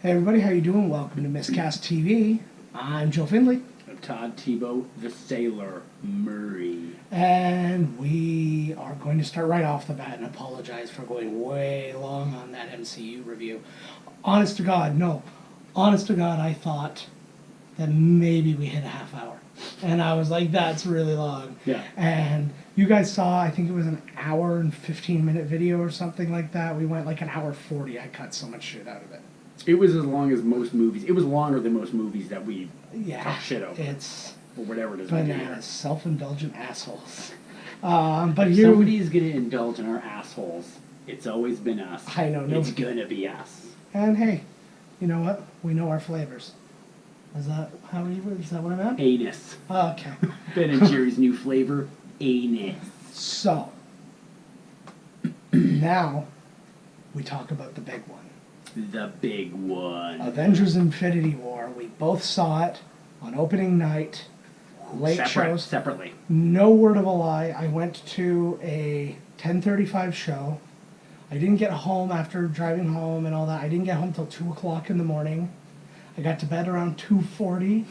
Hey everybody, how you doing? Welcome to Miscast TV. I'm Joe Findlay. I'm Todd Tebow, the Sailor Murray. And we are going to start right off the bat and apologize for going way long on that MCU review. Honest to God, I thought that maybe we hit a half hour. And I was like, that's really long. Yeah. And you guys saw, I think it was an hour and 15-minute video or something like that. We went like an hour 40. I cut so much shit out of it. It was as long as most movies. It was longer than most movies that we talk shit over. It's or whatever it is. bananas, self-indulgent assholes. But if somebody's going to indulge in our assholes, it's always been us. I know. It's going to be us. And hey, you know what? We know our flavors. Is that what I meant? Anus. Okay. Ben and Jerry's new flavor, anus. So, now we talk about the big one. The big one. Avengers Infinity War. We both saw it on opening night. Late shows. Separately. No word of a lie. I went to a 10:35 show. I didn't get home after driving home and all that. I didn't get home till 2 o'clock in the morning. I got to bed around 2:40.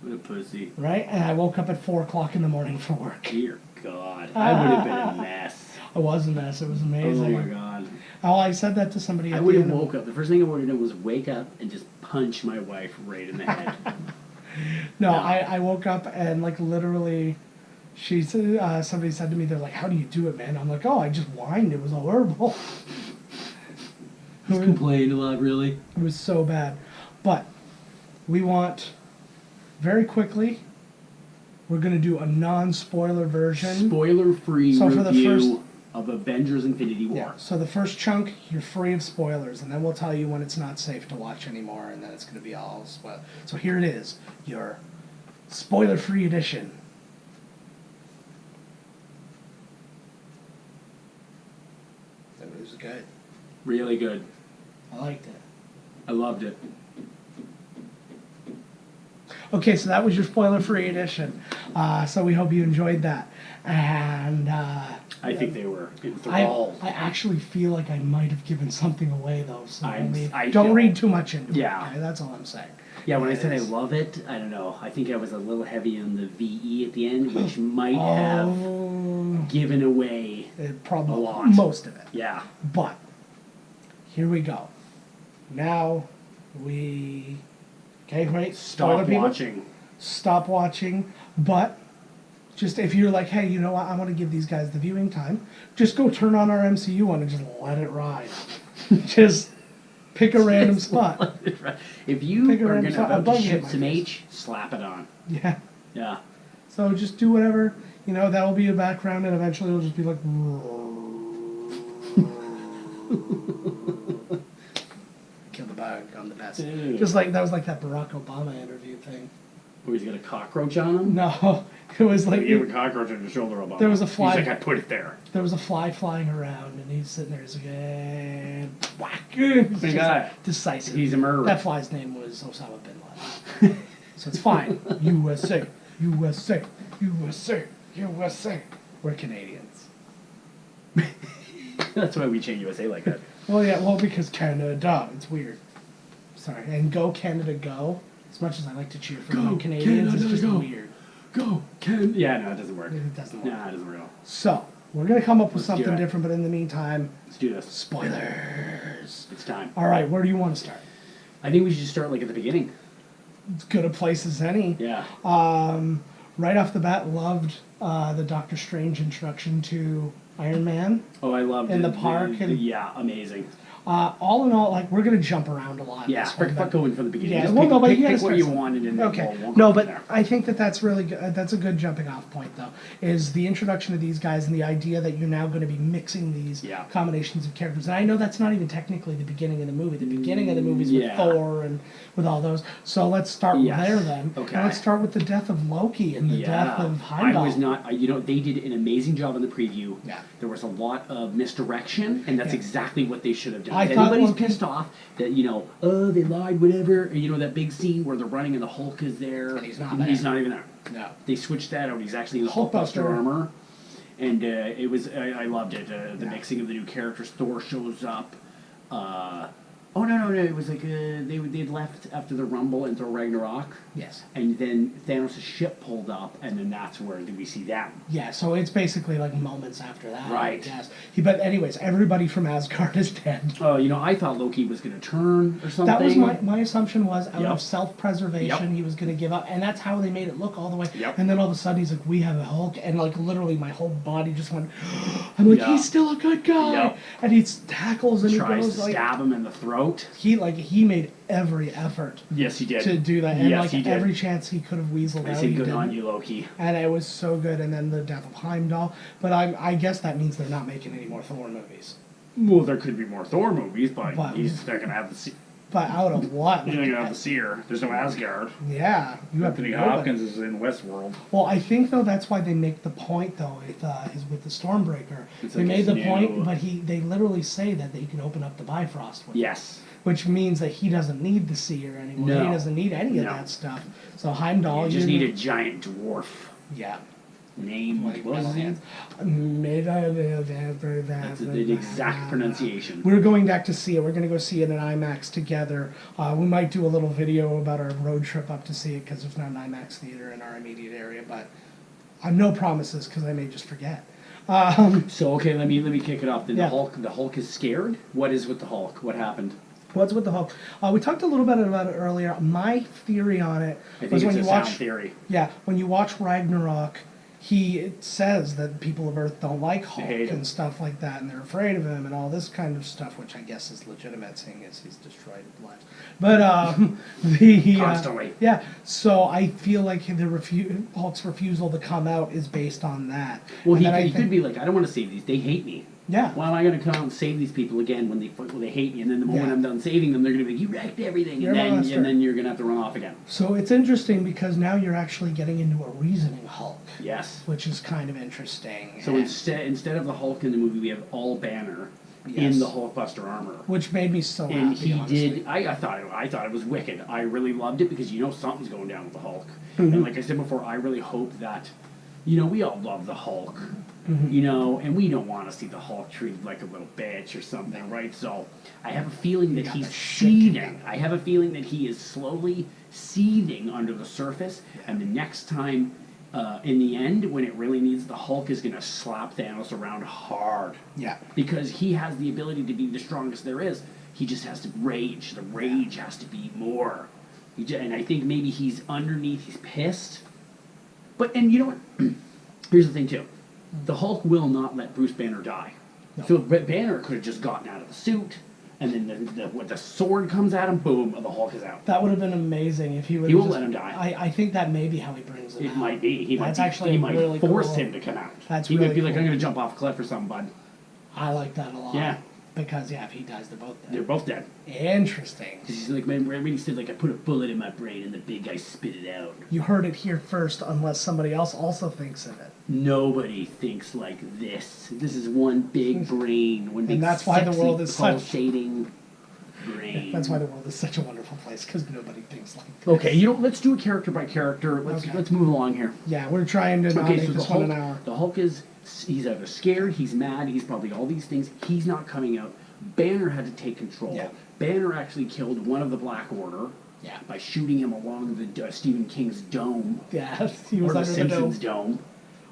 What a pussy. Right? And I woke up at 4 o'clock in the morning for work. Dear God. I would have been a mess. It was a mess. It was amazing. Oh my God. Oh, I said that to somebody. I would have woke up. The first thing I would have done was wake up and just punch my wife right in the head. No, I woke up and like literally, somebody said to me, they're like, "How do you do it, man?" I'm like, "Oh, I just whined. It was horrible." He's complained a lot, really. It was so bad. But we want, very quickly, we're going to do a non-spoiler version. Spoiler-free So review for the first, of Avengers Infinity War. yeah, so the first chunk, you're free of spoilers, and then we'll tell you when it's not safe to watch anymore, and then it's going to be all spoiled. So here it is, your spoiler-free edition. It was good. Really good. I liked it. I loved it. Okay, so that was your spoiler-free edition. So we hope you enjoyed that. And I think they were enthralled. I actually feel like I might have given something away, though. So I don't feel- read too much into it. Yeah. Okay? That's all I'm saying. Yeah, when I said I love it, I don't know. I think I was a little heavy on the VE at the end, which might have given away probably a lot. Most of it. Yeah. But here we go. Now we... Okay, wait. Spoiler Stop people. watching. Stop watching. But just if you're like, hey, you know what? I want to give these guys the viewing time. Just go turn on our MCU one and just let it ride. Just pick a random spot. If you Pick a are random going spot. to ship some H, slap it on. Yeah. Yeah. So just do whatever. You know, that'll be a background, and eventually it'll just be like... Kill the bug on the best. Dude. Just like, that was like that Barack Obama interview thing. Where he's got a cockroach on him? No, it was like... You have a cockroach on your shoulder, Obama. There was a fly. He's like, I put it there. There was a fly flying around, and he's sitting there. He's like, whack. It's Big just guy. like decisive. He's a murderer. That fly's name was Osama bin Laden. So it's fine. USA, USA, USA, USA. We're Canadians. That's why we chant USA like that. Well, yeah, because Canada. It's weird. Sorry. And go Canada, go. As much as I like to cheer for Go, Canadians, Canada, it's just go. weird. Go, Canada. Yeah, no, it doesn't work. It doesn't work. Nah, it doesn't work at all. So, we're going to come up with Let's do something it. different, but in the meantime, Let's do this. spoilers. It's time. All right, where do you want to start? I think we should start like at the beginning. As good a place as any. Yeah. Right off the bat, loved the Doctor Strange introduction to Iron Man. Oh, I loved In it. the park and- yeah, amazing. All in all, like, we're going to jump around a lot. Yeah, fuck going from the beginning. Yeah, Just well, pick, no, but pick, you gotta pick what start you somewhere. wanted and then Okay. we'll No, go but from there. I think that's really good. That's a good jumping off point, though, is the introduction of these guys and the idea that you're now going to be mixing these combinations of characters. And I know that's not even technically the beginning of the movie. The beginning of the movie is with Thor and with all those. So let's start there then. Okay. And let's start with the death of Loki and the death of Heimdall. I was not, they did an amazing job on the preview. Yeah. There was a lot of misdirection, and that's exactly what they should have done. I If thought anybody's Loki- pissed off that, oh, they lied, whatever, that big scene where they're running and the Hulk is there. And he's not He's not even there. No. They switched that out. He's actually in the Hulkbuster. Hulkbuster armor. And it was, I loved it. The mixing of the new characters. Thor shows up. Oh no! It was like they'd left after the Rumble and Thor Ragnarok, Yes. and then Thanos' ship pulled up, and then that's where we see them. Yeah, so it's basically like moments after that. Right. Yes. But anyways, everybody from Asgard is dead. Oh, I thought Loki was going to turn or something. That was my assumption was out of self-preservation Yep. he was going to give up, and that's how they made it look all the way. Yep. And then all of a sudden he's like, "We have a Hulk," and like literally my whole body just went. I'm like, Yeah. he's still a good guy, Yep. and he tackles and Tries he goes to like stab him in the throat. he made every effort Yes, he did. to do that, and Yes, like he did. every chance he could have weaseled I out, say he good didn't. on you, Loki. And it was so good, and then the death of Heimdall. But I guess that means they're not making any more Thor movies. Well, there could be more Thor movies, but But- he's not going to have the. But out of what? He's not going to have the seer. There's no Asgard. Yeah, you have Anthony nobody. Hopkins is in Westworld. Well, I think though that's why they make the point though with the Stormbreaker. It's They like made his the point, new- but they literally say that they can open up the Bifrost with it, Yes. which means that he doesn't need the seer anymore. No. He doesn't need any of No. that stuff. So Heimdall, You just need a giant dwarf. yeah. Name. Like, What was his name? That's the exact pronunciation. We're going back to see it. We're going to go see it in IMAX together. We might do a little video about our road trip up to see it because there's not an IMAX theater in our immediate area. But no promises because I may just forget. So okay, let me kick it off. Then Yeah. the Hulk is scared. What is with the Hulk? What happened? What's with the Hulk? We talked a little bit about it earlier. My theory on it I think was it's when a you sound watch. theory. Yeah, when you watch Ragnarok, it says that people of Earth don't like Hulk hate him. and stuff like that, and they're afraid of him and all this kind of stuff, which I guess is legitimate, seeing as he's destroyed lives. But Constantly. yeah. So I feel like Hulk's refusal to come out is based on that. Well, And then he could be like, I don't want to save these. They hate me. Yeah. Why am I going to come out and save these people again when they hate me? And then the moment Yeah. I'm done saving them, they're going to be like, you wrecked everything, You're a monster. and then you're going to have to run off again. So it's interesting because now you're actually getting into a reasoning Hulk, Yes. which is kind of interesting. So And- instead of the Hulk in the movie, we have all Banner Yes. in the Hulkbuster armor. which made me so And happy. he honestly. did. I thought it was wicked. I really loved it because something's going down with the Hulk. Mm-hmm. And like I said before, I really hope that, we all love the Hulk, Mm-hmm. and we don't want to see the Hulk treated like a little bitch or something, right? So I have a feeling that got he's the shit seething. together. I have a feeling that he is slowly seething under the surface, and the next time. In the end, when it really needs, the Hulk is going to slap Thanos around hard. Yeah. Because he has the ability to be the strongest there is. He just has to rage. The rage has to be more. And I think maybe he's underneath, he's pissed. And you know what? Here's the thing, too. The Hulk will not let Bruce Banner die. No. So Banner could have just gotten out of the suit, and then when the sword comes at him, boom, the Hulk is out. That would have been amazing if he would. He won't let him die. I think that may be how he brings him It out. might be. He That's might, actually he might really force cool. him to come out. That's he might really be like, cool. I'm going to jump off a cliff or something, bud. I like that a lot. Yeah. Because if he dies, they're both They're dead. both dead. Interesting. He's like, man, when he said, like, I put a bullet in my brain and the big guy spit it out. You heard it here first, unless somebody else also thinks of it. Nobody thinks like this. This is one big brain, one big that's why the sexy, world is such- pulsating brain. That's why the world is such a wonderful place, because nobody thinks like this. Okay, let's do it character by character. Let's move along here. Yeah, we're trying to not Okay, make so this one an hour. The Hulk he's either scared, he's mad, he's probably all these things. He's not coming out. Banner had to take control. Yeah. Banner actually killed one of the Black Order. Yeah. By shooting him along the Stephen King's dome. Yeah, he Or was the under the Simpsons dome. dome.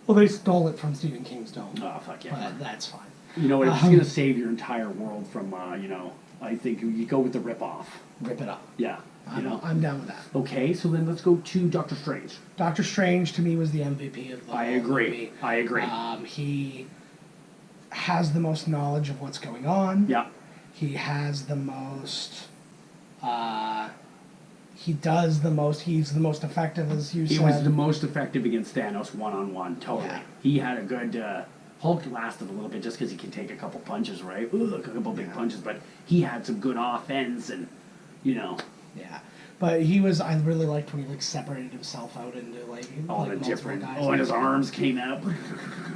Well, they stole it from Stephen King's dome. Oh, fuck yeah. But that's fine. You know what? If it's going to save your entire world from, I think you go with the ripoff. Rip it up. Yeah. I'm down with that. Okay, so then let's go to Doctor Strange. Doctor Strange, to me, was the MVP of the I whole agree. movie. I agree. He has the most knowledge of what's going on. Yeah. He has the most. He does the most. He's the most effective, as you He said. was the most effective against Thanos one-on-one, totally. Yeah. He had a good... Hulk lasted a little bit just because he can take a couple punches, right? Ooh, a couple big punches, but he had some good offense and, Yeah, but he was. I really liked when he separated himself out into all like the multiple different... guys. Oh, and his arms came out.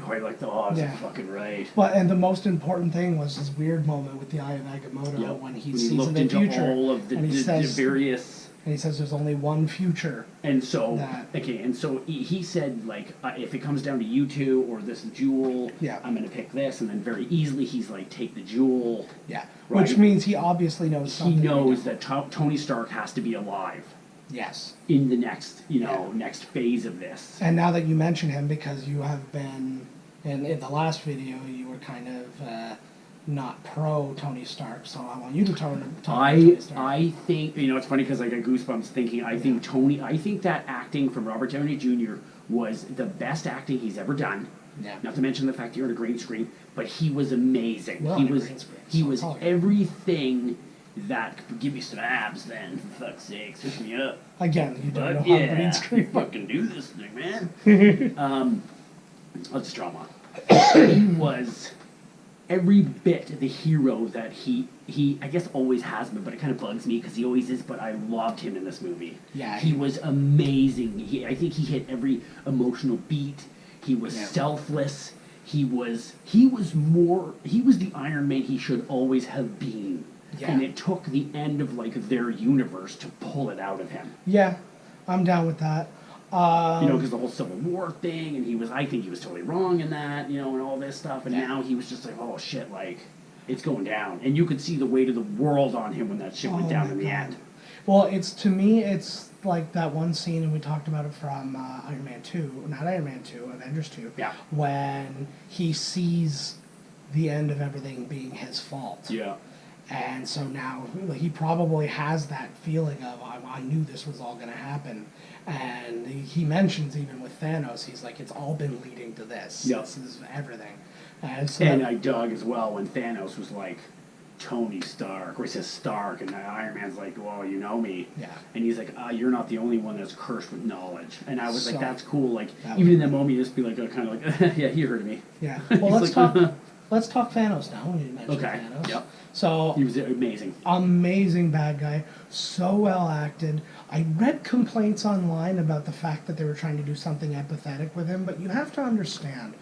I like the... Oh, Yeah. fucking right. But and the most important thing was his weird moment with the Eye of Agamotto Yep. when he When sees looked in the into future all of the and he various... And he says there's only one future. And so, That- okay, and so he said, like, if it comes down to you two or this jewel, Yeah. I'm going to pick this. And then very easily he's like, take the jewel. Yeah. Right. Which means he obviously knows He something. knows that Tony Stark has to be alive Yes. in the next, next phase of this. And now that you mention him, because you have been, in the last video, you were kind of not pro Tony Stark, so I want you to talk about Tony Stark. I think, it's funny because I got goosebumps thinking, I think that acting from Robert Downey Jr. was the best acting he's ever done. Yeah. Not to mention the fact you're on a green screen, but he was amazing. Well, he on a was green screen, he so was it's all good. everything that could give me some abs then, for fuck's sake, hook me up. Again, you don't know But how yeah, green screen works. fucking do this thing, man. Let's drama. He was every bit the hero that he I guess always has been, but it kind of bugs me because he always is, but I loved him in this movie. Yeah, He was amazing. I think he hit every emotional beat. He was selfless. He was the Iron Man he should always have been. Yeah. And it took the end of like their universe to pull it out of him. Yeah, I'm down with that. Because the whole Civil War thing, and I think he was totally wrong in that, and all this stuff, and now he was just like, oh shit, like, it's going down. And you could see the weight of the world on him when that shit went down in the end. Well, to me, it's like that one scene, and we talked about it from Iron Man 2, not Iron Man 2, Avengers 2, Yeah. when he sees the end of everything being his fault. Yeah. And so now he probably has that feeling of, I knew this was all going to happen. And he mentions even with Thanos, he's like, it's all been leading to this. Yep. This is everything. And so And I dug as well when Thanos was like, Tony Stark, or he says Stark, and Iron Man's like, well, you know me. Yeah. And he's like, you're not the only one that's cursed with knowledge. And I was like, So- that's cool. Like, That even in that moment, you just be like, kind of like, yeah, he heard me. Yeah. Well, He's let's like, let's talk Thanos now when you mention Okay. Thanos. Yep. So He was amazing. amazing bad guy, so well acted. I read complaints online about the fact that they were trying to do something empathetic with him, but you have to understand,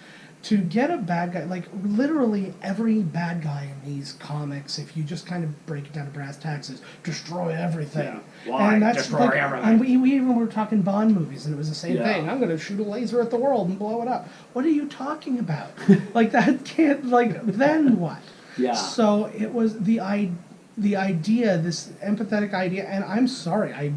to get a bad guy, like literally every bad guy in these comics, if you just kind of break it down to brass tacks, is destroy everything. Yeah. Why? Destroy everything. And we even were talking Bond movies, and it was the same Yeah. thing. I'm going to shoot a laser at the world and blow it up. What are you talking about? Like that can't, like, then what? Yeah. So it was the idea, this empathetic idea, and I'm sorry, I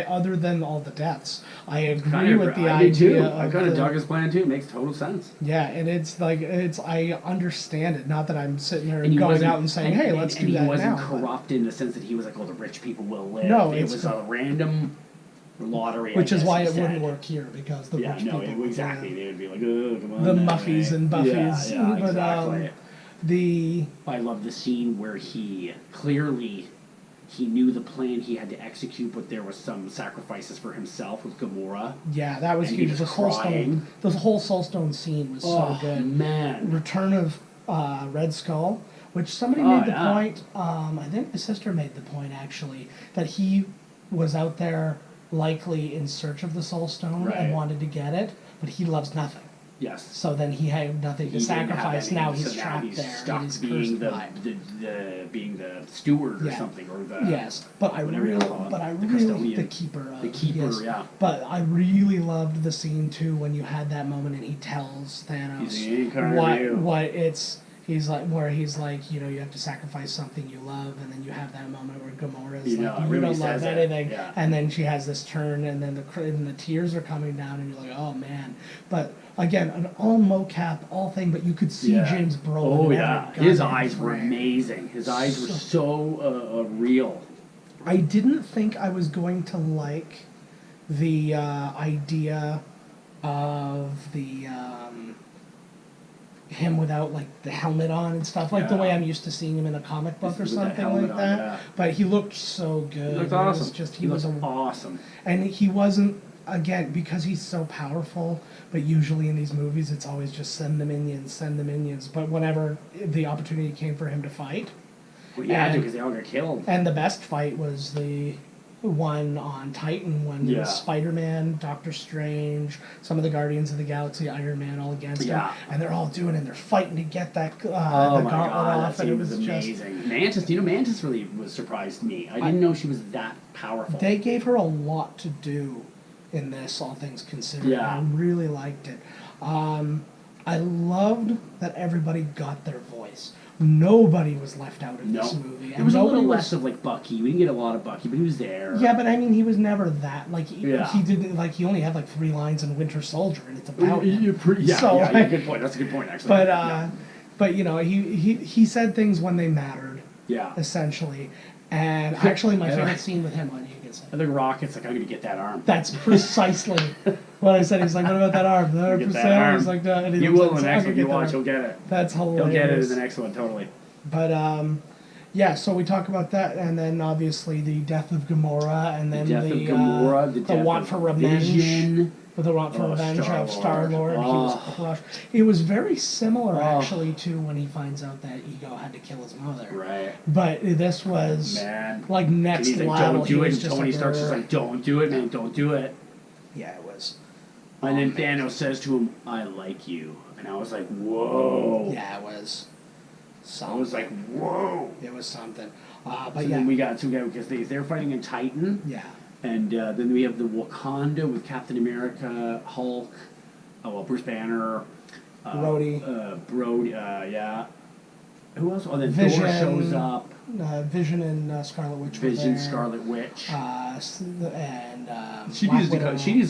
other than all the deaths, I agree with the I did too. idea. I of kind of the- dug his plan too. It makes total sense. Yeah, and it's like I understand it. Not that I'm sitting there And he going wasn't- out and saying, "Hey, let's do that he wasn't now." corrupt in the sense that he was like, "Oh, the rich people will live." No, it it's was a random lottery. Which I is guess why he it wouldn't said. work here, because the Yeah, rich no, people would exactly. live. They would be like, "Oh, come on." The now, Muffies eh?" and Buffies. Yeah, But, exactly. the I love the scene where he clearly he knew the plan he had to execute, but there was some sacrifices for himself with Gamora. yeah, that was And he huge. was The Soulstone, crying. the whole Soulstone scene was so good. Man. Return of Red Skull, which somebody Oh, made the yeah. point. I think my sister made the point actually that he was out there likely in search of the Soul Stone Right. and wanted to get it, but he loves nothing. Yes. So then he had nothing to He didn't have sacrifice. any, Now he's so trapped he's there. stuck and he's being cursed by it. being the steward or Yeah. something, or the Yes, but I whatever you really, call it, but I the really, custodian. the keeper. Of, The keeper, yes. yeah. But I really loved the scene too when you had that moment and he tells Thanos He's the incarnate. what it's. He's like, where he's like, you have to sacrifice something you love, and then you have that moment where Gamora's You know, like, you really don't says love that, anything, yeah. and then she has this turn, and then the tears are coming down, and you're like, oh man. But again, an all mocap, all thing, but you could see Yeah. James Brolin. Oh in yeah, every his goddamn eyes were frame. amazing. His eyes were so real. I didn't think I was going to like the idea of the him without like the helmet on and stuff, like the Yeah. way I'm used to seeing him in a comic book or With that something helmet like on, that. yeah. But he looked so good. He looked It awesome. was just he was looked a awesome. and he wasn't, again, because he's so powerful, but usually in these movies it's always just send the minions. But whenever the opportunity came for him to fight, Well, yeah, And- because they all got killed. and the best fight was the one on Titan when Yeah. Spider-Man, Doctor Strange, some of the Guardians of the Galaxy, Iron Man, all against him, and they're all doing and they're fighting to get that the gauntlet off, that and it was was amazing. just Mantis, Mantis really was surprised me. I didn't know she was that powerful. they gave her a lot to do in this, all things considered. Yeah. I really liked it. I loved that everybody got their voice. Nobody was left out of this movie. There was a little less of like Bucky. We didn't get a lot of Bucky, but he was there. Yeah, but I mean, he was never that. Like, he didn't, like, he only had like 3 lines in Winter Soldier, and it's about him. Good point. That's a good point, actually. But you know, he said things when they mattered. Yeah. Essentially. And actually, my favorite scene with him on you can say. I think Rocket's like, I'm going to get that arm. That's precisely what I said. He's like, what about that arm? Get that arm. He's like, no. You will in the next one. You watch, you'll get it. That's hilarious. He'll get it in the next one, totally. But, yeah, so we talk about that, and then obviously the death of Gamora, and then the want for revenge. Vision. With the want for revenge of Star-Lord. He was crushed. It was very similar, actually, to when he finds out that Ego had to kill his mother. Right. But this was, like, next level. Don't do it. And Tony Stark's just like, don't do it, man. Don't do it. Yeah, it was. And then Thanos says to him, I like you. And I was like, whoa. Yeah, it was something. I was like, whoa. It was something. But then we got because they're fighting in Titan. Yeah. And then we have the Wakanda with Captain America, Hulk, Bruce Banner, Brody. Yeah. Who else? Oh, then Vision, Thor shows up. Vision and Scarlet Witch. Vision, Scarlet Witch. And she needs to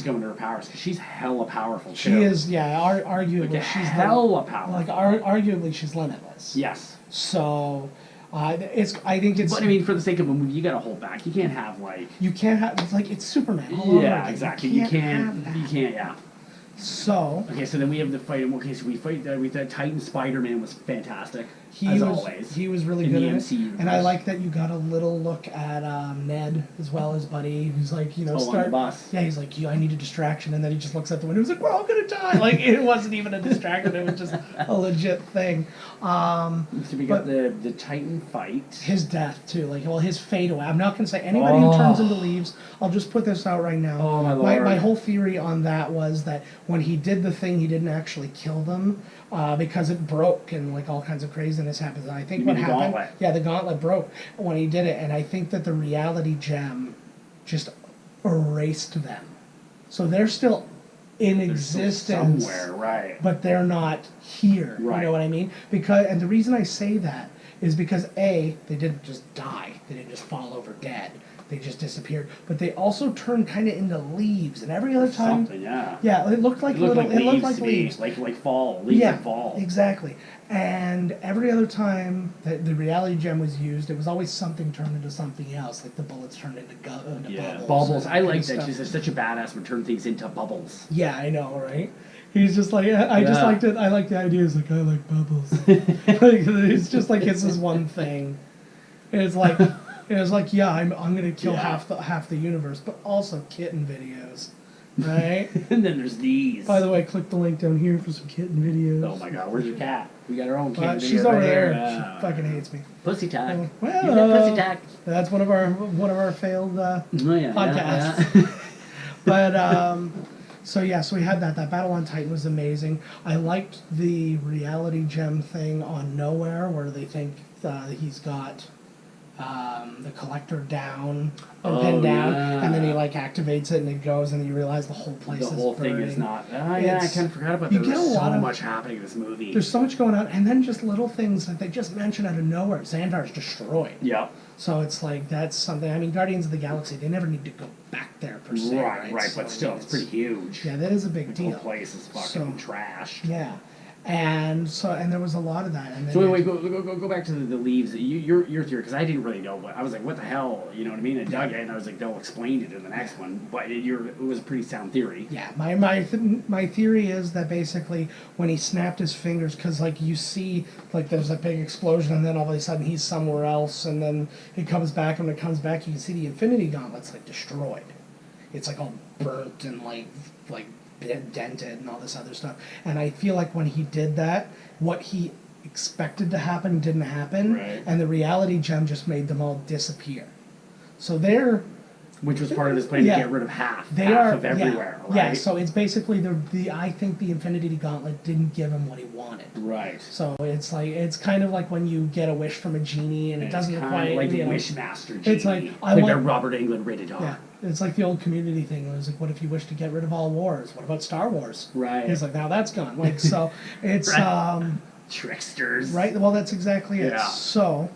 come into her powers because she's hella powerful too. She is, yeah. Arguably, like she's hella powerful. Like arguably, she's limitless. Yes. So. I think it's. But I mean, for the sake of a movie, you got to hold back. You can't have like. You can't have. It's like it's Superman. Yeah, exactly. You can't. Yeah. So. Okay, so then we have the fight. Okay, so we fight. We thought Titan Spider-Man was fantastic. Always. He was really good in it. MCU and I like that you got a little look at Ned as well as Buddy, who's like, you know, on the bus. Yeah, he's like, I need a distraction, and then he just looks out the window. He's like, we're all gonna die. Like it wasn't even a distraction; it was just a legit thing. So we got the Titan fight. His death too, like his fade away. I'm not gonna say anybody who turns into leaves. I'll just put this out right now. Oh my lord! My whole theory on that was that when he did the thing, he didn't actually kill them. Because it broke and like all kinds of craziness happens. And I think what happened, the gauntlet broke when he did it, and I think that the reality gem just erased them. So they're still in existence somewhere, right? But they're not here. Right. You know what I mean? And the reason I say that is because they didn't just die. They didn't just fall over dead. They just disappeared. But they also turned kind of into leaves, and every other time, yeah, it looked like leaves, like fall, leaves that fall. Exactly. And every other time that the reality gem was used, it was always something turned into something else, like the bullets turned into bubbles. Bubbles. I like that. She's such a badass would turn things into bubbles. Yeah, I know, right? He's just like, I just liked it. I like the idea. It's like, I like bubbles. It's just like it's this one thing. It's like. It was like, yeah, I'm gonna kill half the universe, but also kitten videos, right? And then there's these. By the way, click the link down here for some kitten videos. Oh my God, where's your cat? We got our own kitten. She's over there. She fucking hates me. Pussy tack. Well, you got pussy tack. That's one of our failed podcasts. Yeah. But so we had that. That battle on Titan was amazing. I liked the reality gem thing on Nowhere, where they think he's got. The collector down or pinned down, and then he like activates it and it goes, and then you realize the whole place is burning. The whole thing is not. I kind of forgot about that. There's so much happening in this movie. There's so much going on, and then just little things that they just mention out of nowhere. Xandar's destroyed. Yep. So it's like that's something. I mean, Guardians of the Galaxy, they never need to go back there per se. Right. So, but still, it's pretty huge. Yeah, that is a big deal. The whole place is fucking trashed. Yeah. And there was a lot of that. And then so wait, go back to the leaves. Your theory, because I didn't really know, but I was like, what the hell, you know what I mean? And dug it, and I was like, they'll explain it in the next one. But it was a pretty sound theory. Yeah, my theory is that basically when he snapped his fingers, because like you see, like there's a big explosion, and then all of a sudden he's somewhere else, and then he comes back, and when it comes back, you can see the Infinity Gauntlet's like destroyed. It's like all burnt and like dented and all this other stuff. And I feel like when he did that, what he expected to happen didn't happen, and the reality gem just made them all disappear. So they're Which was part of his plan to get rid of half of everywhere, right? Yeah, so it's basically I think the Infinity Gauntlet didn't give him what he wanted. Right. So it's kind of like when you get a wish from a genie and it doesn't quite like the Wishmaster genie. It's like Robert Englund rated R. Yeah, it's like the old Community thing. It was like, what if you wish to get rid of all wars? What about Star Wars? Right. He's like, now that's gone. Like so, it's tricksters. Right. Well, that's exactly it. Yeah. So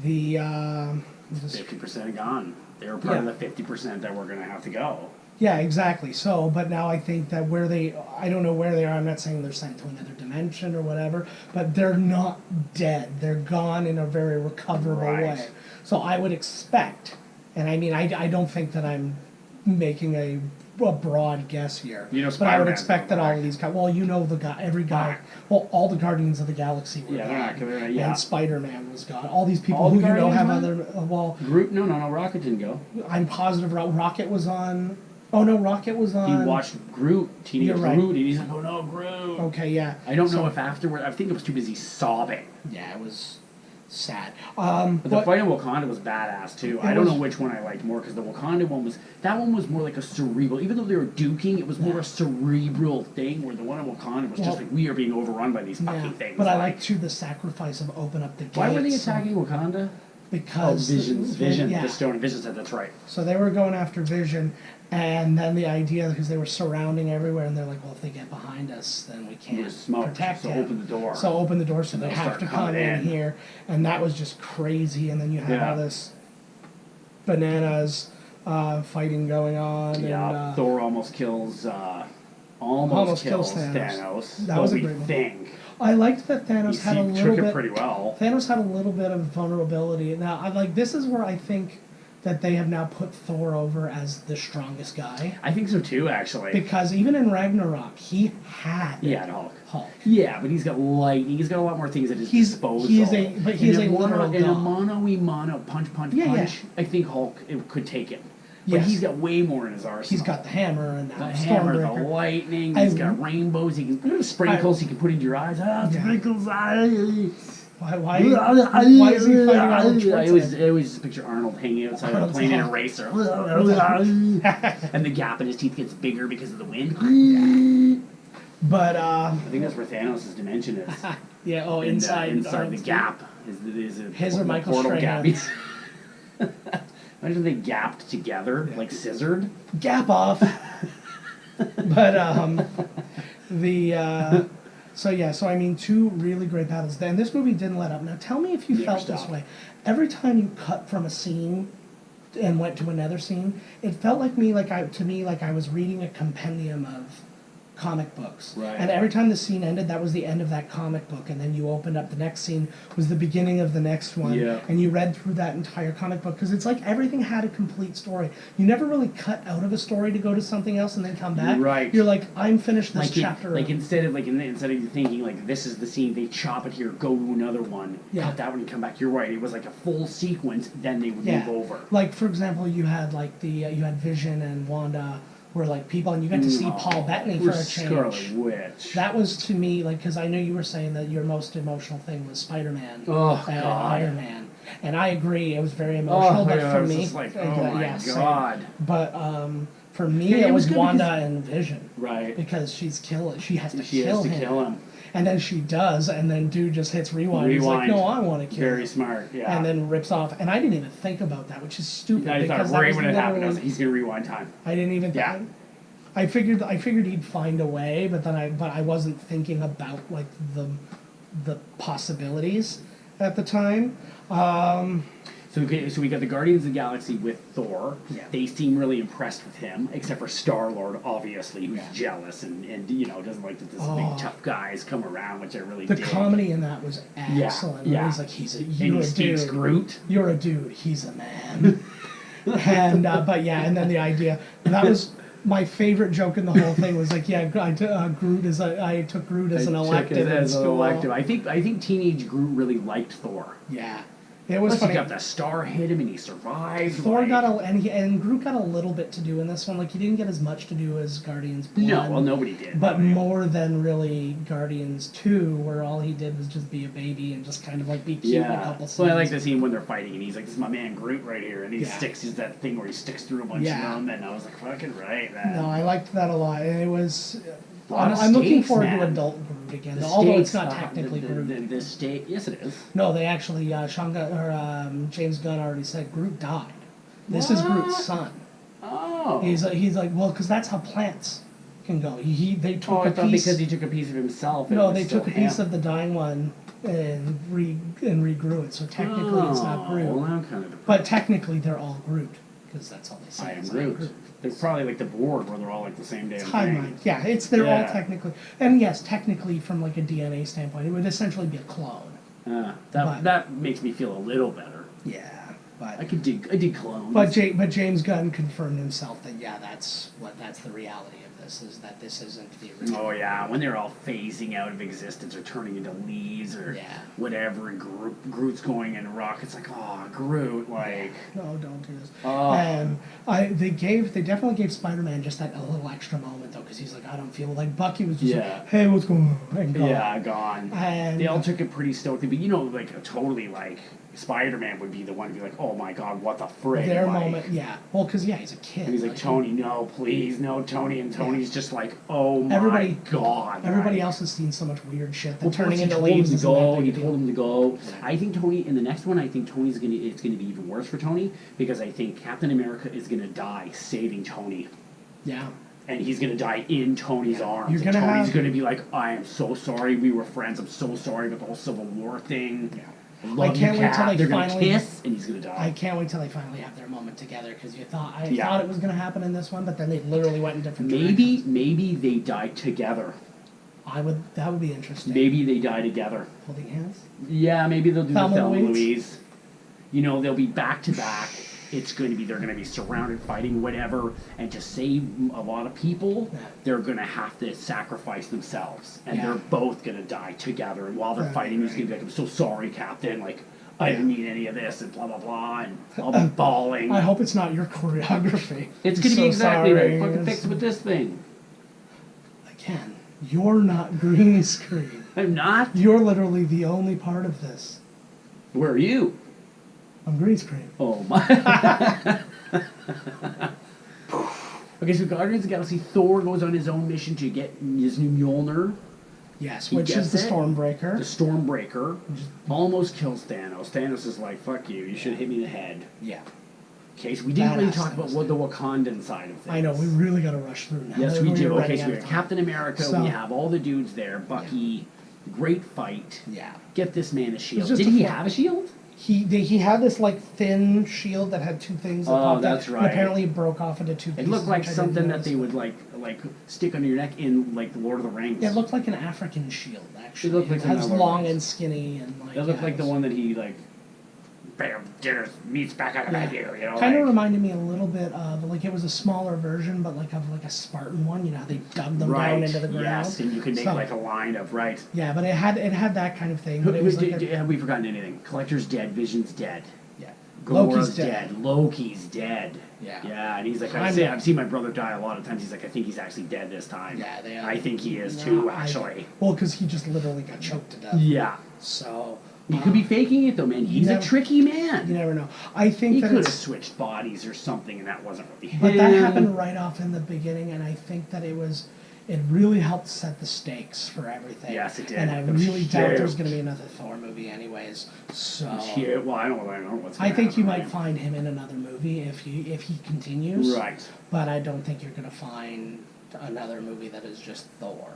the 50% gone. They were part of the 50% that were going to have to go. Yeah, exactly. So, but now I think that I don't know where they are. I'm not saying they're sent to another dimension or whatever, but they're not dead. They're gone in a very recoverable way. So I would expect, and I mean, I don't think that I'm making a broad guess here, but I would expect that all of these guys, well, every guy, well, all the Guardians of the Galaxy were gone, and Spider-Man was gone. All these people who have other, Groot, no, Rocket didn't go. I'm positive Rocket was on. Oh no, Rocket was on. He watched Teenage Groot, and he's like, "Oh no, Groot." Okay, yeah. I don't know if afterward. I think it was too busy sobbing. Yeah, it was sad. But the fight in Wakanda was badass too. I don't know which one I liked more because the Wakanda one was more like a cerebral. Even though they were duking, it was more a cerebral thing. Where the one in Wakanda was just like, we are being overrun by these fucking things. But I like too the sacrifice of open up the gates. Why were they attacking Wakanda? Because Vision, the stone. Vision said that's right. So they were going after Vision, and then the idea, because they were surrounding everywhere, and they're like, well, if they get behind us, then we can't protect him. So open the door. So open the door, so they have to come in here, and that was just crazy. And then you have all this bananas fighting going on. Yeah, and, Thor almost kills Thanos. That was a great thing. I liked that Thanos had a little bit. Took it pretty well. Thanos had a little bit of vulnerability. Now, this is where I think that they have now put Thor over as the strongest guy. I think so too, actually. Because even in Ragnarok, he had Hulk. Yeah, but he's got lightning. He's got a lot more things at his disposal. He's a literal in a mono punch. I think Hulk could take him. But he's got way more in his arsenal. He's got the hammer and the lightning. He's got rainbows. He can sprinkles. He can put into your eyes. Sprinkles. Why is he fighting Arnold Schwarzenegger? I always just picture Arnold hanging outside of a plane in a racer. And the gap in his teeth gets bigger because of the wind. But I think that's where Thanos' dimension is. Inside the gap is his or Michael Strahan's. Imagine they gapped together, like scissored. Gap off. But so I mean, two really great battles. And this movie didn't let up. Now tell me if you felt this way. Every time you cut from a scene and went to another scene, it felt like I was reading a compendium of comic books. Right. And every time the scene ended, that was the end of that comic book, and then you opened up the next scene was the beginning of the next one, and you read through that entire comic book, because it's like everything had a complete story. You never really cut out of a story to go to something else and then come back. Right. You're like, I'm finished this chapter. Instead of you thinking like this is the scene, they chop it here, go to another one, cut that one and come back. You're right. It was like a full sequence. Then they would move over. Like for example, you had you had Vision and Wanda. Were like people, and you got to see Paul Bettany for a change. Scarlet Witch. That was to me because I know you were saying that your most emotional thing was Spider-Man and Iron Man, and I agree it was very emotional. But for me, just like, oh my god. But for me, it was Wanda and Vision, right? Because she has to kill him. And then she does, and then dude just hits rewind. He's like, no, I want to kill him. Very smart, yeah. And then rips off. And I didn't even think about that, which is stupid. I thought right when it happened, I was like, he's going to rewind time. I didn't even think. I figured he'd find a way, but I wasn't thinking about like the possibilities at the time. So we got the Guardians of the Galaxy with Thor. Yeah. They seem really impressed with him, except for Star-Lord, obviously, who's jealous and doesn't like that this big tough guys come around, which I really dig. The comedy in that was excellent. Yeah. He's like, you're a dude. Groot. You're a dude. He's a man. And and then the idea that was. My favorite joke in the whole thing was like, I took Groot as an elective in school. I think teenage Groot really liked Thor. Yeah. It was Plus funny. he got the star hit him and he survived. Thor like... got and Groot got a little bit to do in this one. Like he didn't get as much to do as Guardians 1. No, well nobody did. But more than really Guardians 2, where all he did was just be a baby and just kind of like be cute in a couple scenes. Well, I like the scene when they're fighting and he's like, "This is my man Groot right here," and he Yeah. he's that thing where he sticks through a bunch of them, and I was like, "Fucking right, man." No, I liked that a lot. And it was. Lot of I'm looking stakes, forward to man. adult Groot again, The although it's stakes, not technically Groot. The state, yes, it is. No, they actually James Gunn already said Groot died. This is Groot's son. Oh, He's like, well, because that's how plants can go. They took I a thought piece. because he took a piece of himself. No, they took a piece of the dying one and regrew it. So technically, it's not Groot. Well, I'm kind of But technically, they're all Groot because that's all they say. I am is Groot. They're probably like the board where they're all like the same damn Timeline. thing. Yeah, they're all technically, and yes, technically from like a DNA standpoint, it would essentially be a clone. That makes me feel a little better. Yeah, but I dig clones. But James Gunn confirmed himself that that's the reality of this, is that this isn't the original. Oh yeah, when they're all phasing out of existence or turning into leaves or whatever, and Groot's going in rock, it's like, oh, Groot, like. No, don't do this. Oh. And they definitely gave Spider-Man just that a little extra moment though, because he's like, I don't feel like Bucky was just like, hey, what's going on? And gone. Yeah, gone. And they all took it pretty stokely, but like totally like. Spider-Man would be the one to be like, oh my god, what the frig? Their like, moment, yeah. Well, because he's a kid. And he's like, Tony, no, please, no, Tony. And Tony's just like, oh my god. Everybody like, else has seen so much weird shit that well, turning he into told him leaves to isn't that go. big He a deal. told him to go. Yeah. I think Tony in the next one. I think it's gonna be even worse for Tony because I think Captain America is gonna die saving Tony. Yeah. And he's gonna die in Tony's arms. You're gonna Tony's gonna be like, I am so sorry. We were friends. I'm so sorry about the whole Civil War thing. Yeah. I can't wait till They're finally gonna kiss, and he's gonna die. I can't wait till they finally have their moment together, because I thought it was going to happen in this one, but then they literally went in different directions. Maybe they die together. That would be interesting. Maybe they die together. Holding hands? Yeah, maybe they'll do Thelma the Thelma Louise? Louise. You know, they'll be back to back. They're going to be surrounded, fighting, whatever, and to save a lot of people, they're going to have to sacrifice themselves, and they're both going to die together. And while they're fighting, he's going to be like, "I'm so sorry, Captain. Like, I didn't mean any of this," and blah blah blah, and I'll be bawling. I hope it's not your choreography. It's going to be exactly sorry. that. Fucking fix it with this thing. Again, you're not green screen. I'm not. You're literally the only part of this. Where are you? I'm green screen. Oh my. Okay, so Guardians of the Galaxy, Thor goes on his own mission to get his new Mjolnir. Yes, He which is gets the it. Stormbreaker. The Stormbreaker almost kills Thanos. Thanos is like, fuck you, you should have hit me in the head. Yeah. Okay, so we didn't really Badass talk about Thanos. the Wakandan side of things. I know, we really got to rush through now. Yes, we do. We're Okay, running so out we of have time. Captain America, So- we have all the dudes there, Bucky, great fight. Yeah. Get this man a shield. just Did a he fun- have a shield? He had this like thin shield that had two things that Oh, popped that's out. right. And apparently it broke off into two It pieces. looked like which I something didn't that they notice. would like stick under your neck in like the Lord of the Rings. It looked like an African shield, actually. It looked like it has another long one. and skinny and like. It looked like it the was- one that he like, bam, dinner meets back out of here. You know, Kind of like, reminded me a little bit of like it was a smaller version, but like of like a Spartan one. You know how they dug them right. down into the ground. Yes, and you could make So- like a line of right. Yeah, but it had that kind of thing. But it was like Have we forgotten anything? Collector's dead. Vision's dead. yeah. Gamora's Loki's dead. Loki's dead. Yeah. Yeah, and he's like, I'm- I've seen my brother die a lot of times. He's like, I think he's actually dead this time. Yeah, they are. I think he is too, No, actually. Well, because he just literally got choked to death. Yeah. So. He could be faking it though, man. He's a never- tricky man. You never know. I think He that could have it's. switched bodies or something, and that wasn't really him. But that happened right off in the beginning, and I think that it really helped set the stakes for everything. Yes, it did. And I It was really doubt huge. there's going to be another Thor movie, anyways. So Yeah, well, I don't know what's. I gonna think you happen, might find him in another movie if he continues. Right. But I don't think you're going to find another movie that is just Thor.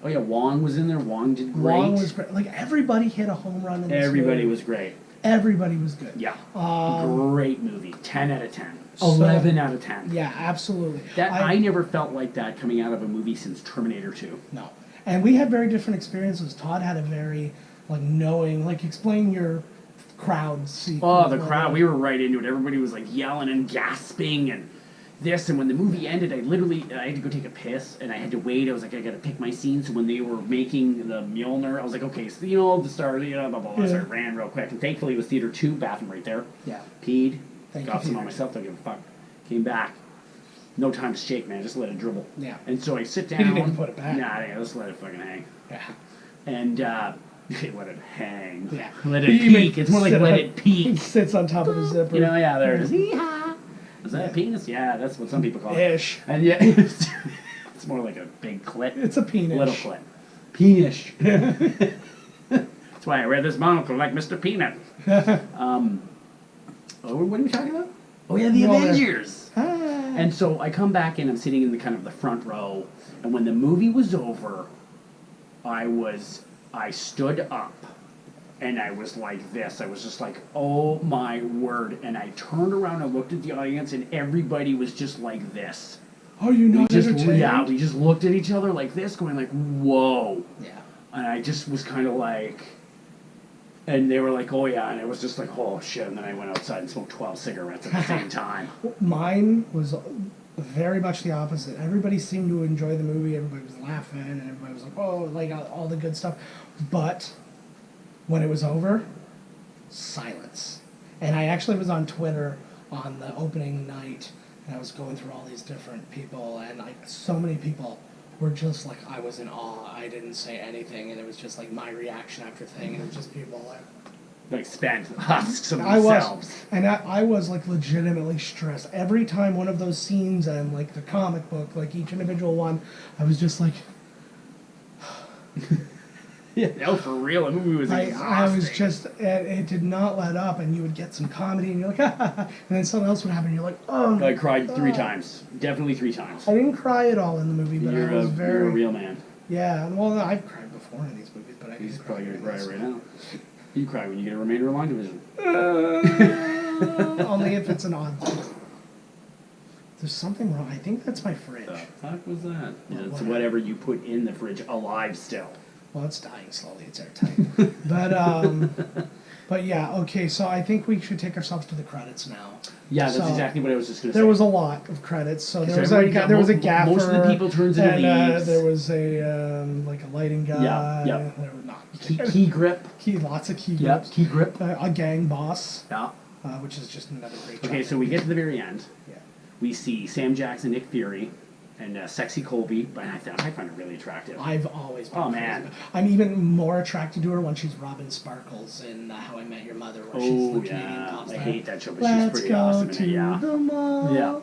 Oh yeah, Wong was in there. Wong did great. Wong was great. Like everybody hit a home run in this Everybody movie. was great. Everybody was good. Yeah. Um, Great movie. 10 out of 10. So- 11 out of 10. Yeah, absolutely. I never felt like that coming out of a movie since Terminator 2. No. And we had very different experiences. Todd had a very, like, knowing, like, explain your crowd sequence. Oh, the crowd. We were right into it. Everybody was like yelling and gasping and this, and when the movie ended, I had to go take a piss, and I had to wait. I was like, I gotta pick my scene. So when they were making the Mjolnir, I was like, okay, so the start, blah blah blah. So I ran real quick, and thankfully it was Theater 2, bathroom right there. Yeah. Peed, Thank got you, some on Theater myself. Don't give a fuck. Came back. No time to shake, man. Just let it dribble. Yeah. And so I sit down. You didn't even put it back. Nah, I just let it fucking hang. Yeah. And let it hang. Yeah. Let it peek. It's more like let it He peek. sits on top of the zipper. You know, yeah, there it is. Yeehaw. Is that a penis? Yeah, that's what some people call it. Ish. And yeah, it's more like a big clit. It's a penis. Little clit. Penis. That's why I wear this monocle like Mr. Peanut. What are we talking about? Oh yeah, the Avengers. And so I come back and I'm sitting in the kind of the front row, and when the movie was over, I stood up, and I was like this. I was just like, oh my word! And I turned around and looked at the audience, and everybody was just like this. Are you not entertained? Yeah, we just looked at each other like this, going like, whoa. Yeah. And I just was kind of like, and they were like, oh yeah, and it was just like, oh shit. And then I went outside and smoked 12 cigarettes at the same time. Mine was very much the opposite. Everybody seemed to enjoy the movie. Everybody was laughing, and everybody was like, oh, like all the good stuff. But when it was over, silence. And I actually was on Twitter on the opening night, and I was going through all these different people, and like so many people were just like, I was in awe. I didn't say anything, and it was just like my reaction after thing, and it was just people like spent husks of I themselves. was, and I was like legitimately stressed every time one of those scenes and like the comic book, like each individual one, I was just like, yeah, no, for real, the movie was exhausting. I was just, it did not let up, and you would get some comedy, and you're like, and then something else would happen, and you're like, oh. I cried 3 times, definitely 3 times. I didn't cry at all in the movie, but You're I was you're a real man. Yeah, well, I've cried before in these movies, but I He's didn't probably cry gonna cry in right now. You cry when you get a remainder of line division. Only if it's an odd thing. There's something wrong. I think that's my fridge. The fuck was that? Yeah, it's Whatever. whatever you put in the fridge alive still. Well, it's dying slowly. It's airtight. But yeah, okay. So I think we should take ourselves to the credits now. Yeah, that's So, exactly what I was just going to say. There was a lot of credits. So there was everybody got- there was a gaffer. most of the people turns into leaves. There was a like a lighting guy. Yeah. There was not Key grip. lots of key Yep, grips. key grip. A gang boss, Yeah. which is just another great. Okay, job. so we get to the very end. Yeah. We see Sam Jackson, Nick Fury, and Sexy Colby, but I find her really attractive. I've always been Oh, crazy man. about- I'm even more attracted to her when she's Robin Sparkles in How I Met Your Mother, where she's Oh, the Canadian yeah. pop I star. hate that show, but Let's she's pretty go awesome in to it, yeah. the mall Yeah.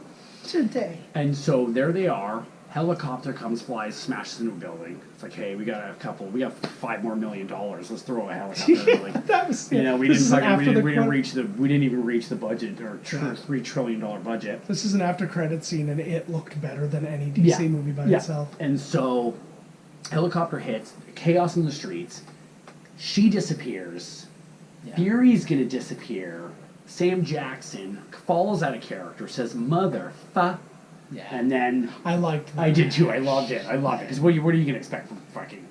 today. And so there they are. Helicopter comes, flies, smashes into a building. It's like, hey, we got $5 more million. Let's throw a helicopter. Like, That was you know, we this didn't is fucking, after the we didn't credit- we didn't even reach the budget or Yeah. $3 trillion budget. This is an after credit scene, and it looked better than any DC movie by itself. And so, helicopter hits, chaos in the streets. She disappears. Yeah. Fury's gonna disappear. Sam Jackson falls out of character, says "motherfucker," Yeah. and then I liked that. I did too. I loved it. I loved it because what are you gonna expect from fucking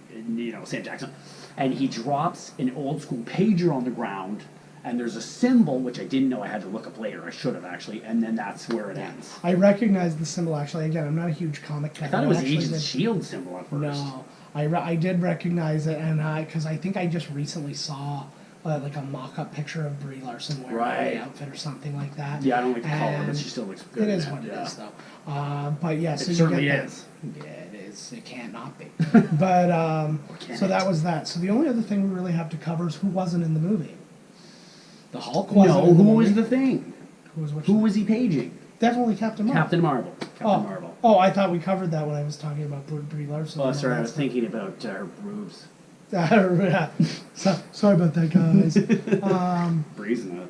Sam Jackson? And he drops an old school pager on the ground, and there's a symbol which I didn't know. I had to look up later. I should have actually, and then that's where it ends. I recognized the symbol, actually. Again, I'm not a huge comic fan. I thought it was actually Agents of did- Shield symbol at first. No, I did recognize it, and because I think I just recently saw like a mock-up picture of Brie Larson wearing Right. the outfit or something like that. Yeah, I don't like the color, but And she still looks good. It is in what it yeah. is, though. But yeah, so It you certainly get that. is. Yeah, it is. It can't not be. But can so it? that was that. So the only other thing we really have to cover is who wasn't in the movie. The Hulk wasn't No, in the who movie. was the thing? Who Was he paging? Definitely Captain Marvel. Captain Marvel. Captain Marvel. Oh, I thought we covered that when I was talking about Brie Larson. Oh, and sorry, all I that was stuff. thinking about her boobs. Yeah. Sorry about that, guys. Breeze in it.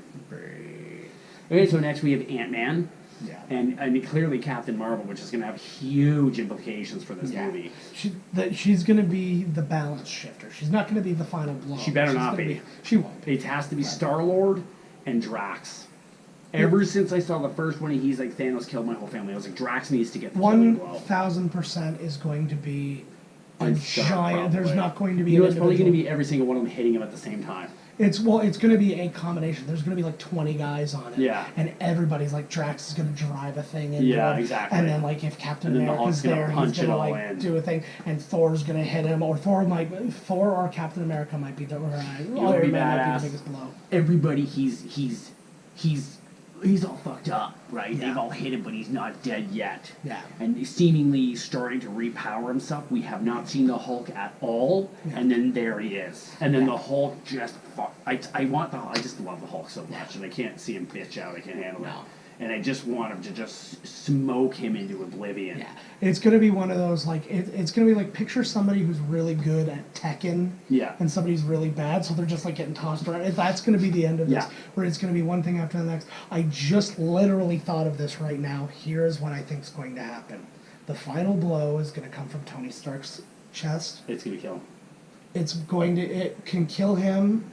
Okay, so next we have Ant-Man. Yeah. And clearly Captain Marvel, which is going to have huge implications for this Yeah. movie. She's going to be the balance shifter. She's not going to be the final blow. She better She's not gonna be. She won't be. It has to be Star-Lord and Drax. Ever since I saw the first one, he's like, Thanos killed my whole family. I was like, Drax needs to get the killing blow. 1,000% is going to be a And Star, giant. There's probably. not going to be. You know, an it's probably going to individual- be every single one of them hitting him at the same time. It's going to be a combination. There's going to be like 20 guys on it. Yeah. And everybody's like, Drax is going to drive a thing in. Yeah, exactly. And then like if Captain And then the America's Hulk's gonna there, he's punch going it to all like in. do a thing, and Thor's going to hit him, or Thor or Captain America might be the It'll Iron be Man might badass. be the biggest blow. Everybody, he's all fucked up, right? Yeah. They've all hit him, but he's not dead yet. Yeah. And he's seemingly starting to repower himself. We have not seen the Hulk at all, Yeah. and then there he is. And then Yeah. the Hulk just I just love the Hulk so much, and I can't see him bitch out. I can't handle No. it. And I just want him to just smoke him into oblivion. Yeah, it's gonna be one of those like it's gonna be like picture somebody who's really good at Tekken, Yeah. and somebody's really bad, so they're just like getting tossed around. That's gonna be the end of this, Yeah. where it's gonna be one thing after the next. I just literally thought of this right now. Here's what I think is going to happen: the final blow is gonna come from Tony Stark's chest. It's gonna kill him. It can kill him.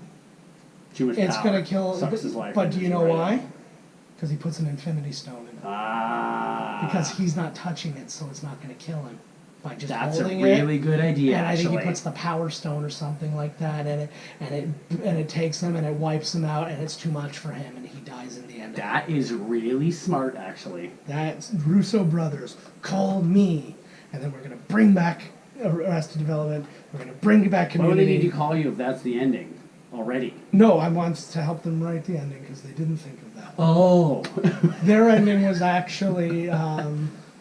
Too much It's power. gonna kill. Sucks his life. But do you know right why? out. Because he puts an Infinity Stone in it. Ah. Because he's not touching it, so it's not going to kill him by just That's a holding really it. good idea. And I think he actually. puts the Power Stone or something like that, and it takes him and it wipes him out, and it's too much for him, and he dies in the end. That is really smart, actually. That's Russo brothers. Call me, and then we're going to bring back Arrested Development. We're going to bring back Why would Community. they need to call you if that's the ending already? No, I want to help them write the ending because they didn't think of that. Oh.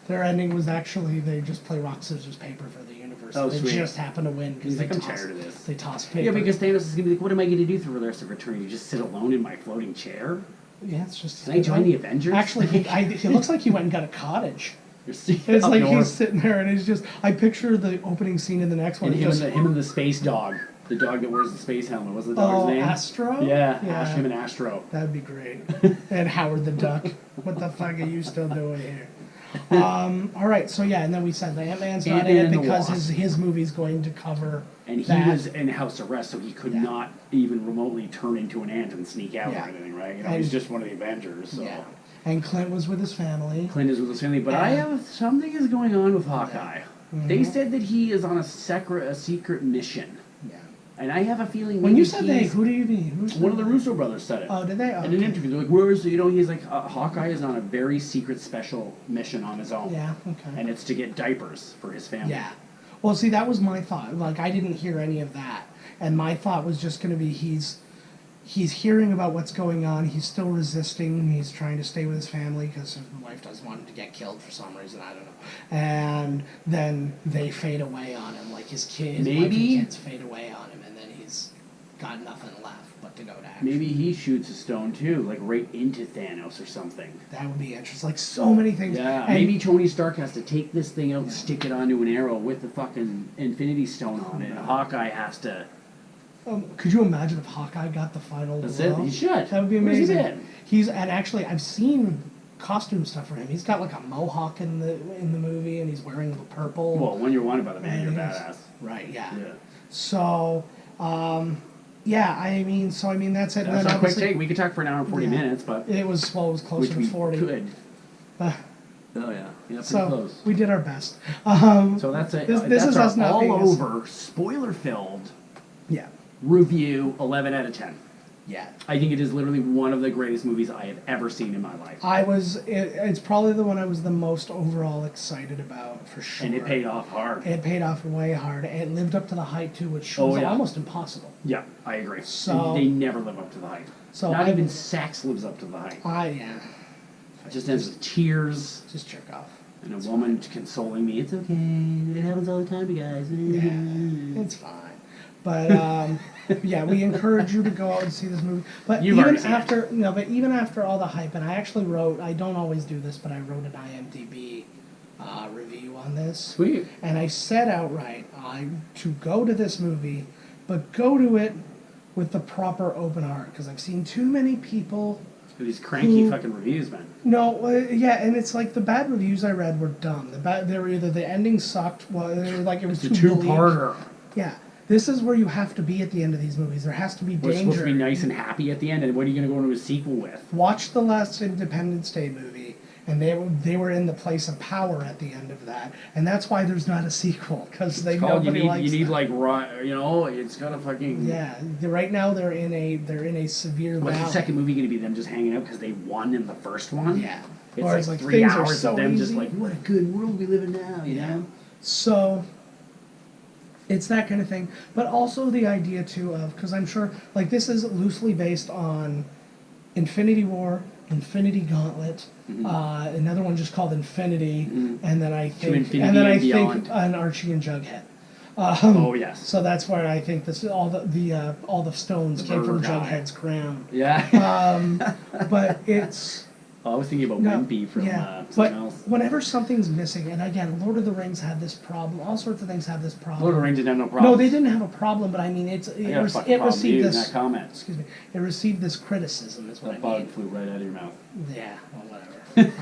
Their ending was actually they just play rock scissors paper for the universe. Oh, They sweet. just happen to win because He's like, I'm toss, tired of this. They toss paper. Yeah, because Thanos is gonna be like, what am I gonna do for the rest of Return? You just sit alone in my floating chair? Yeah, it's just. Can I join the Avengers? Actually, he looks like he went and got a cottage. You're seeing It's up like north. he's sitting there, and he's just. I picture the opening scene in the next one. And him, just, him and the space dog. The dog that wears the space helmet. What's the dog's name? Astro. Yeah, him and Astro. That'd be great. And Howard the Duck. What the fuck are you still doing here? All right, so yeah, and then we said the Ant-Man's not in Ant-Man it and the because Wasp. his movie's going to cover And he that. was in house arrest, so he could Yeah. not even remotely turn into an ant and sneak out Yeah. or anything, right? You know, And- he's just one of the Avengers, so. Yeah. And Clint was with his family. Clint is with his family, but I have something is going on with Hawkeye. Mhm. They said that he is on a secret mission, Yeah. and I have a feeling When maybe you said they, he's- who do you mean? Who's one of the Russo brothers said it. Oh, did they? Oh, In an interview, they're like, "Where is he?" You know, he's like, Hawkeye is on a very secret, special mission on his own, Yeah. Okay. and it's to get diapers for his family. Yeah. Well, see, that was my thought. Like, I didn't hear any of that, and my thought was just going to be he's hearing about what's going on. He's still resisting. He's trying to stay with his family because his wife doesn't want him to get killed for some reason. I don't know. And then they fade away on him, like his kids, Maybe- kids fade away on him, and then he's got nothing left but to go to action. Maybe he shoots a stone too, like right into Thanos or something. That would be interesting. Like so many things. Yeah, And- maybe Tony Stark has to take this thing out and stick it onto an arrow with the fucking Infinity Stone on it. And Hawkeye has to. Could you imagine if Hawkeye got the final That's blow? it. He should. That would be Where's he amazing. been? And actually I've seen costume stuff for him. He's got like a mohawk in the movie, and he's wearing the purple. Well, when you're wanted by the man, you're And he's- badass. Right. Yeah. Yeah. So, yeah. I mean, that's it. And That's then a quick obviously take. We could talk for an hour and 40 Yeah. minutes, but it was closer which to we 40. could. Uh, Oh yeah, pretty so close. we did our best. So that's it. This That's is our us not all being as- over spoiler-filled Yeah. review. 11 out of 10. Yeah. I think it is literally one of the greatest movies I have ever seen in my life. It's probably the one I was the most overall excited about for sure. And it paid off hard. It paid off way hard. It lived up to the hype too, which Oh, was yeah. almost impossible. Yeah, I agree. So- They never live up to the hype. So Not I- even sex lives up to the hype. Yeah. It just ends with tears Just jerk off. and a woman consoling me. It's okay. It happens all the time, you guys. Yeah, it's fine. But yeah, we encourage you to go out and see this movie. But You've even already seen after even after all the hype, and I actually wrote. I don't always do this, but I wrote an IMDb review on this. Sweet. And I said outright, to go to this movie, but go to it with the proper open heart, because I've seen too many people. These cranky Who- fucking reviews, man. No, yeah, and it's like the bad reviews I read were dumb. They were either the ending sucked, well, they were like it was It's a too bleak. two-parter. Yeah, this is where you have to be at the end of these movies. There has to be We're supposed to be danger. nice and happy at the end, and what are you going to go into a sequel with? Watch the last Independence Day movie, and they were in the place of power at the end of that, and that's why there's not a sequel, because nobody likes you need that. like it's got a fucking Right now they're in a severe What's valley. the second movie going to be? Them just hanging out because they won in the first one? Yeah. It's Or like 3 things are hours so of them just easy. like, what a good world we live in now, you know? So it's that kind of thing, but also the idea too of, because I'm sure like this is loosely based on Infinity War, Infinity Gauntlet, another one just called Infinity, and then I think an Archie and Jughead. Oh yes. So that's where I think this all the stones came from Jughead's crown. Yeah. But it's. I was thinking about Wimpy from but something else. whenever something's missing, and again, Lord of the Rings had this problem. All sorts of things have this problem. Lord of the Rings didn't have no problem. No, they didn't have a problem, but I mean, it received this. That comment. Excuse me. It received this criticism. Is what That bug flew right out of your mouth. Yeah, well, whatever.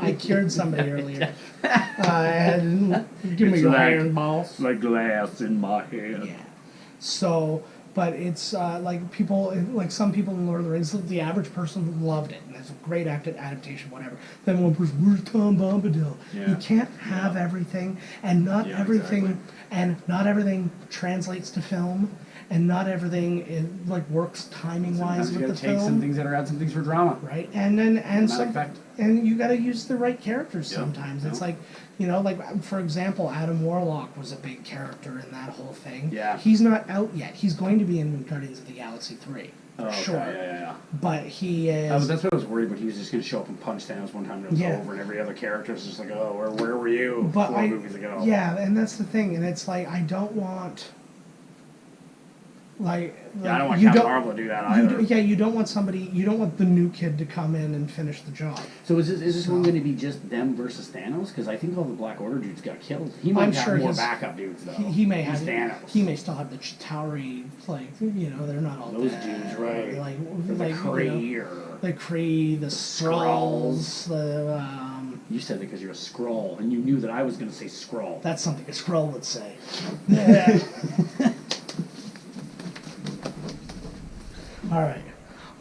I cured somebody earlier. And give me your iron balls. Like glass in my head. Yeah. So, but it's like people, like some people in Lord of the Rings, the average person loved it, and it's a great adaptation, whatever. Then one person, where's Tom Bombadil? Yeah. You can't have everything, and not everything translates to film, and not everything works timing wise with the film. Some things that are add some things for drama. Right, and you got to use the right characters sometimes. It's like, like for example, Adam Warlock was a big character in that whole thing. Yeah. He's not out yet. He's going to be in Guardians of the Galaxy 3 for sure. Yeah. But he is. That's what I was worried about. He was just going to show up and punch Thanos one time and it was over, and every other character is just like, oh, where were you 4 movies ago? Yeah, and that's the thing, and it's like I don't want. I don't want Captain Marvel to do that either. You don't want the new kid to come in and finish the job. So is this one going to be just them versus Thanos? Because I think all the Black Order dudes got killed. He might have more backup dudes, though. He may have Thanos. He may still have the Chitauri, they're not all those dead. Dudes, right? The Kree, the Kree, the Skrulls, You said it because you're a Skrull, and you knew that I was going to say Skrull. That's something a Skrull would say. Yeah. All right.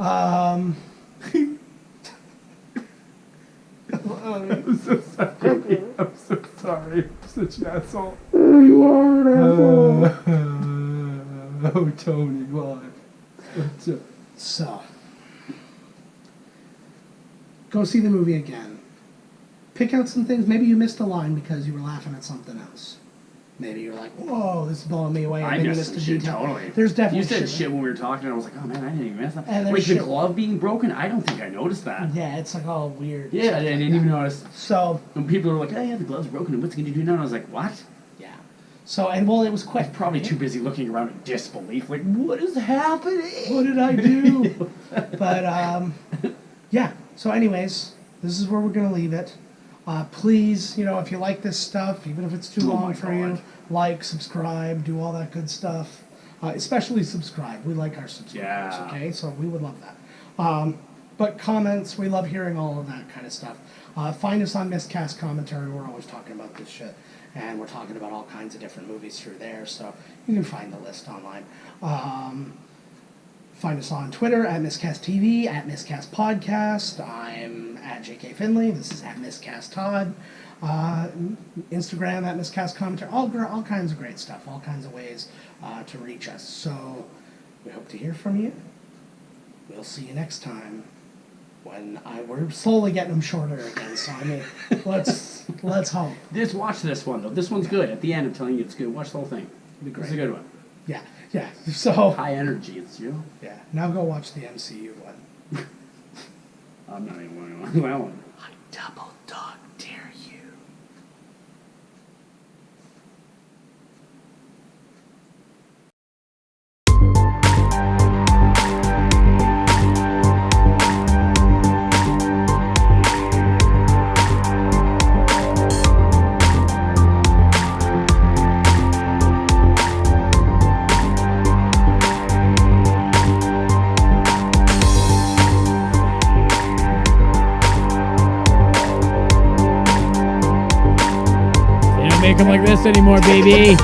I'm so sorry. I'm so sorry. I'm such an asshole. Oh, you are an asshole. Oh, Tony, why? So, go see the movie again. Pick out some things. Maybe you missed a line because you were laughing at something else. Maybe you're like, whoa, this is blowing me away. I missed some shit, totally. There's definitely You said shit when we were talking, and I was like, oh man, I didn't even miss that. And Wait, the glove being broken? I don't think I noticed that. Yeah, it's like all weird. Yeah, I didn't even notice. So when people were like, oh yeah, the glove's broken, and what's going to do now? And I was like, what? Yeah. So, and well, it was quick. Probably too busy looking around in disbelief, like, what is happening? What did I do? But, yeah. So anyways, this is where we're going to leave it. Please, if you like this stuff, even if it's too long for you, like, subscribe, do all that good stuff. Especially subscribe. We like our subscribers, okay? So we would love that. But comments, we love hearing all of that kind of stuff. Find us on Miscast Commentary. We're always talking about this shit. And we're talking about all kinds of different movies through there. So you can find the list online. Find us on Twitter at Miscast TV, at Miscast Podcast. I'm at JK Finley. This is at Miscast Todd. Instagram at Miscast Commentary. All kinds of great stuff. All kinds of ways to reach us. So we hope to hear from you. We'll see you next time. We're slowly getting them shorter again. So I mean, let's hope. Watch this one though. This one's good. At the end, I'm telling you, it's good. Watch the whole thing. It's a good one. Yeah. So high energy, it's you. Yeah. Now go watch the MCU one. I'm not even going to that one. I double dog dare you. Make them like this anymore, baby.